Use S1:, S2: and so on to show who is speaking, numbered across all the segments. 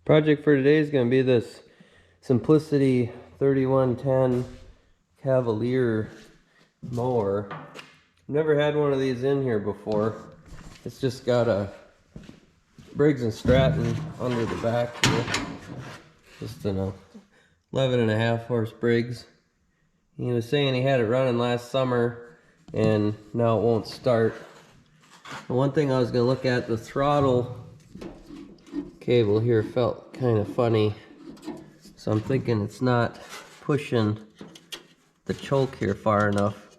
S1: Project for today is going to be this Simplicity 3110 Cavalier mower. Never had one of these in here before. It's just got a Briggs & Stratton under the back here. Just an 11.5 horse Briggs. He was saying he had it running last summer and now it won't start. The one thing I was going to look at, the throttle cable here felt kind of funny, so I'm thinking it's not pushing the choke here far enough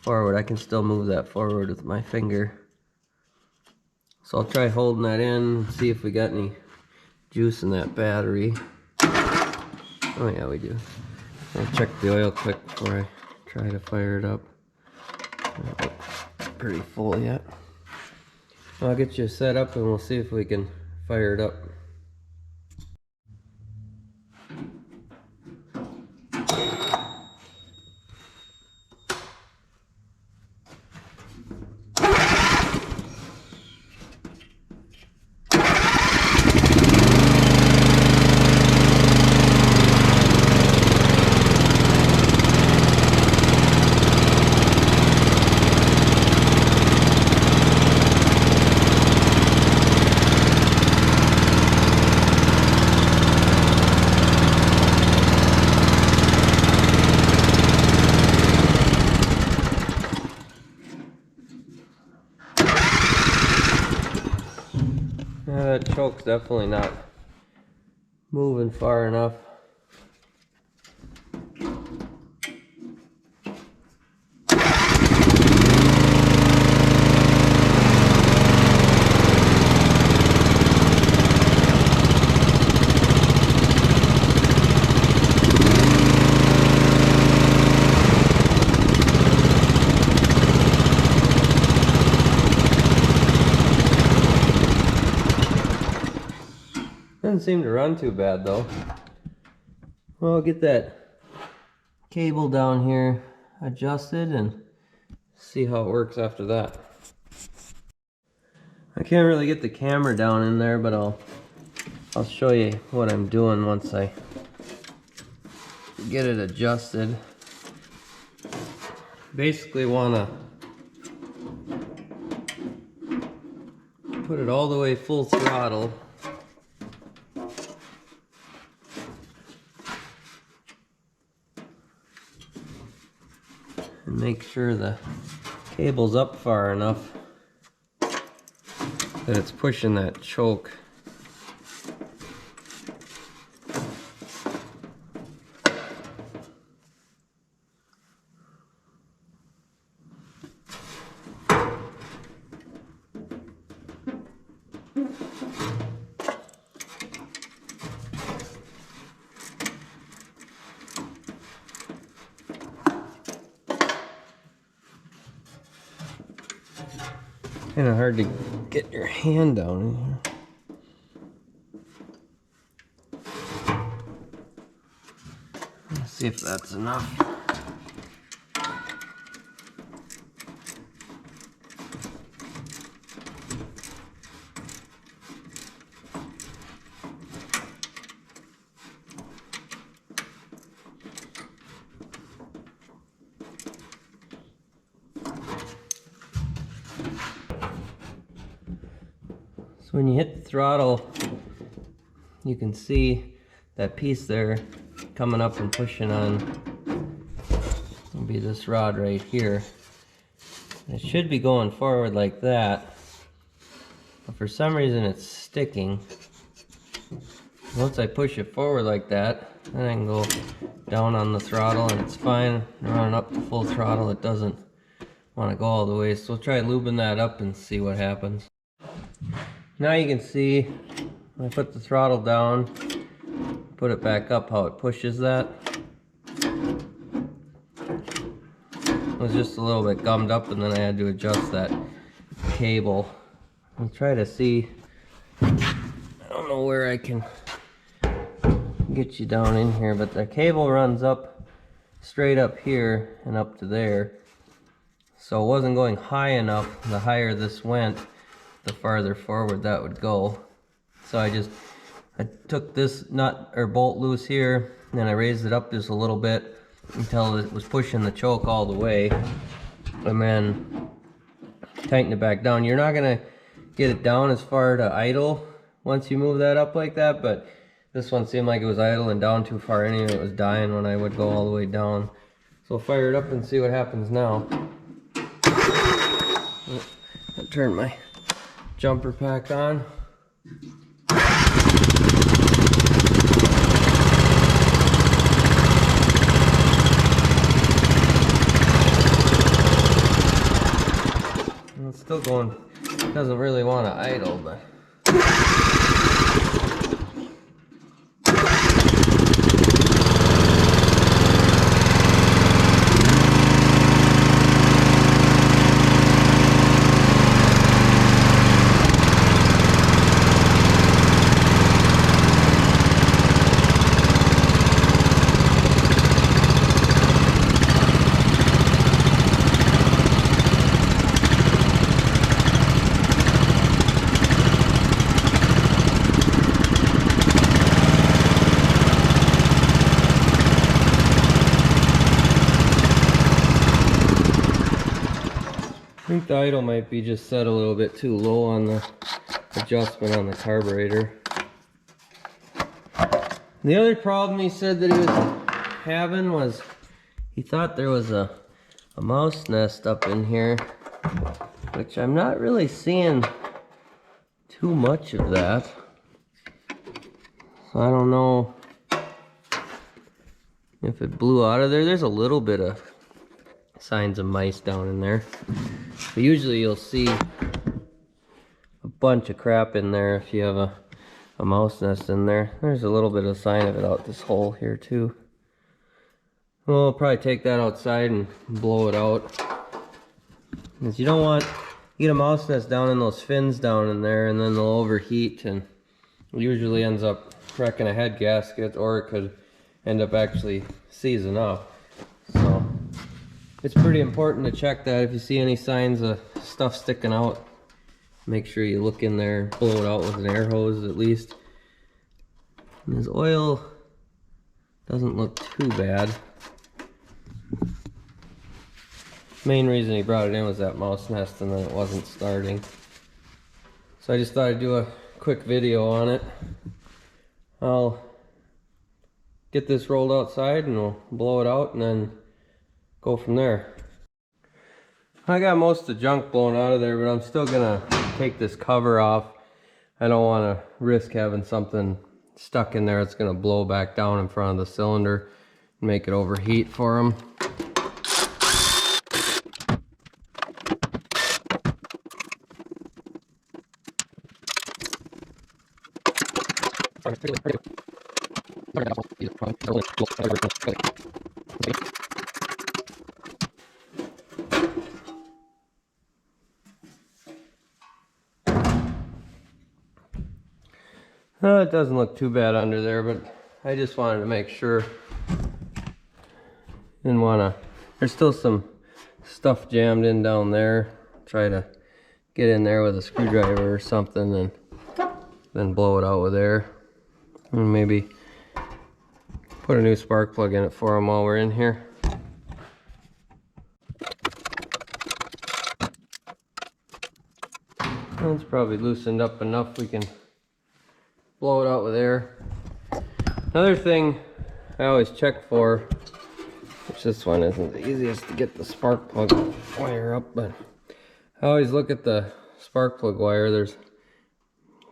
S1: forward. I can still move that forward with my finger, so I'll try holding that in and see if we got any juice in that battery. Oh yeah, we do. I'll check the oil quick before I try to fire it up. Pretty full yet. I'll get you set up and we'll see if we can fire it up. That choke's definitely not moving far enough. Doesn't seem to run too bad though. Well, I'll get that cable down here adjusted and see how it works after that. I can't really get the camera down in there, but I'll show you what I'm doing once I get it adjusted. Basically want to put it all the way full throttle. And make sure the cable's up far enough that it's pushing that choke. Kind of hard to get your hand down in here. Let's see if that's enough. So when you hit the throttle, you can see that piece there coming up and pushing on. It'll be this rod right here. It should be going forward like that, but for some reason it's sticking. Once I push it forward like that, then I can go down on the throttle and it's fine. Running up to full throttle, it doesn't want to go all the way. So we'll try lubing that up and see what happens. Now you can see when I put the throttle down, put it back up, how it pushes that. It was just a little bit gummed up and then I had to adjust that cable. I'll try to see, I don't know where I can get you down in here, but the cable runs up straight up here and up to there. So it wasn't going high enough. The higher this went, the farther forward that would go. So I just I took this nut or bolt loose here, and then I raised it up just a little bit until it was pushing the choke all the way, and then tighten it back down. You're not gonna get it down as far to idle once you move that up like that, but this one seemed like it was idling down too far anyway. It was dying when I would go all the way down. So I'll fire it up and see what happens now. I'll turn my jumper pack on. It's still going, doesn't really want to idle, but I think the idle might be just set a little bit too low on the adjustment on the carburetor. The other problem he said that he was having was he thought there was a mouse nest up in here, which I'm not really seeing too much of that. So I don't know if it blew out of there. There's a little bit of signs of mice down in there. But usually you'll see a bunch of crap in there if you have a mouse nest in there. There's a little bit of sign of it out this hole here too. Well, I'll probably take that outside and blow it out. Because you don't want, you get a mouse nest down in those fins down in there and then they'll overheat and it usually ends up wrecking a head gasket, or it could end up actually seizing up. So it's pretty important to check that. If you see any signs of stuff sticking out, make sure you look in there, blow it out with an air hose at least. And his oil doesn't look too bad. Main reason he brought it in was that mouse nest and then it wasn't starting. So I just thought I'd do a quick video on it. I'll get this rolled outside and we'll blow it out and then go from there. I got most of the junk blown out of there, but I'm still gonna take this cover off. I don't want to risk having something stuck in there that's gonna blow back down in front of the cylinder and make it overheat for him. It doesn't look too bad under there, but I just wanted to make sure. Didn't want to, there's still some stuff jammed in down there. Try to get in there with a screwdriver or something and then blow it out with air. And maybe put a new spark plug in it for him while we're in here. Well, it's probably loosened up enough we can blow it out with air. Another thing I always check for, which this one isn't the easiest to get the spark plug wire up, but I always look at the spark plug wire. There's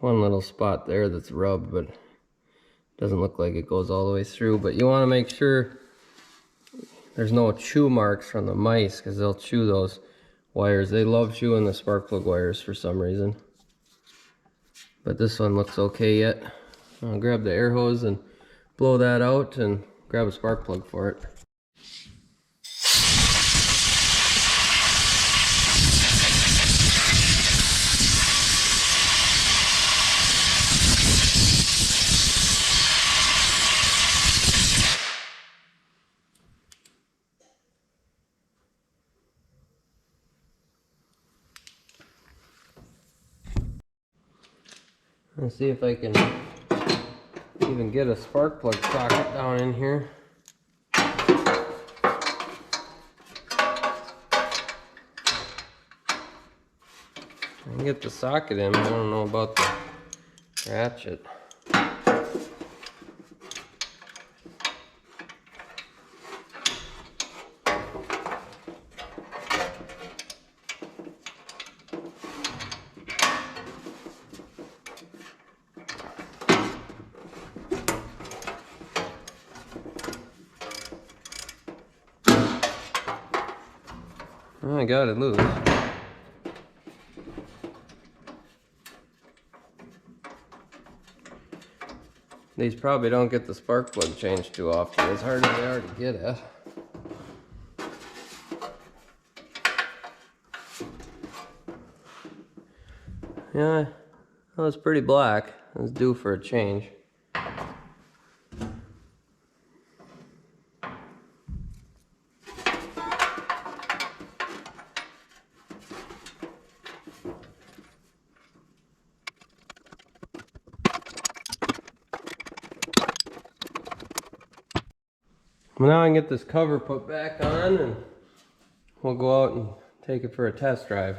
S1: one little spot there that's rubbed, but it doesn't look like it goes all the way through. But you want to make sure there's no chew marks from the mice, because they'll chew those wires. They love chewing the spark plug wires for some reason. But this one looks okay yet. I'll grab the air hose and blow that out and grab a spark plug for it. Let's see if I can even get a spark plug socket down in here. I can get the socket in, but I don't know about the ratchet. I got it loose. These probably don't get the spark plug changed too often, as hard as they are to get at. Yeah, that was pretty black. It was due for a change. Well, now I can get this cover put back on and we'll go out and take it for a test drive.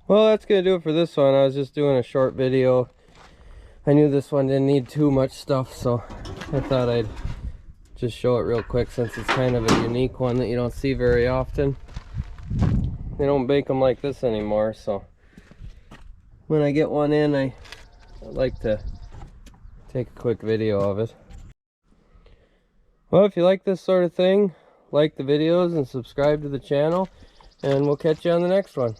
S1: Well, that's gonna do it for this one. I was just doing a short video. I knew this one didn't need too much stuff, so I thought I'd just show it real quick since it's kind of a unique one that you don't see very often. They don't bake them like this anymore, so when I get one in, I like to take a quick video of it. Well, if you like this sort of thing, like the videos and subscribe to the channel, and we'll catch you on the next one.